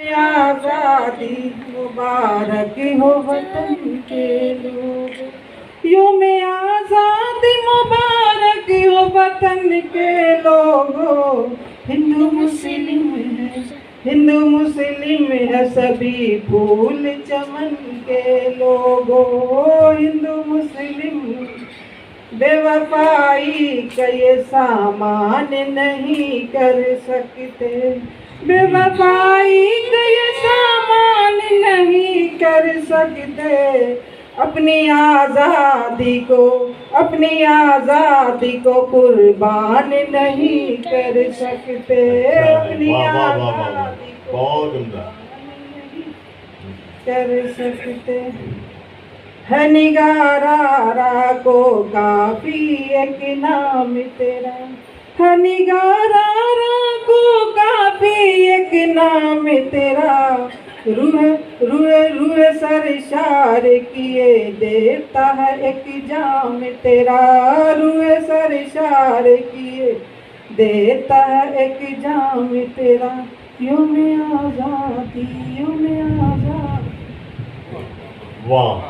आजादी मुबारक हो वतन के लोग, योम आजादी मुबारक हो वतन के लोगों। हिंदू मुस्लिम है, हिंदू मुस्लिम है सभी फूल चमन के लोगों। हिंदू मुस्लिम बेवफाई का ये सामान नहीं कर सकते, बेवफाई का ये सामान नहीं कर सकते। अपनी आज़ादी को, अपनी आज़ादी को कुर्बान नहीं कर सकते, अपनी आज़ादी को बहुत उम्दा कर सकते। है निगारा को काफी एक नाम तेरा, है निगारा को काफी एक नाम तेरा। रूह रूह रूह सरशार किए देता है एक जाम तेरा, रूह सरशार किए देता है एक जाम तेरा। योम आज़ादी, योम आज़ादी। वाह।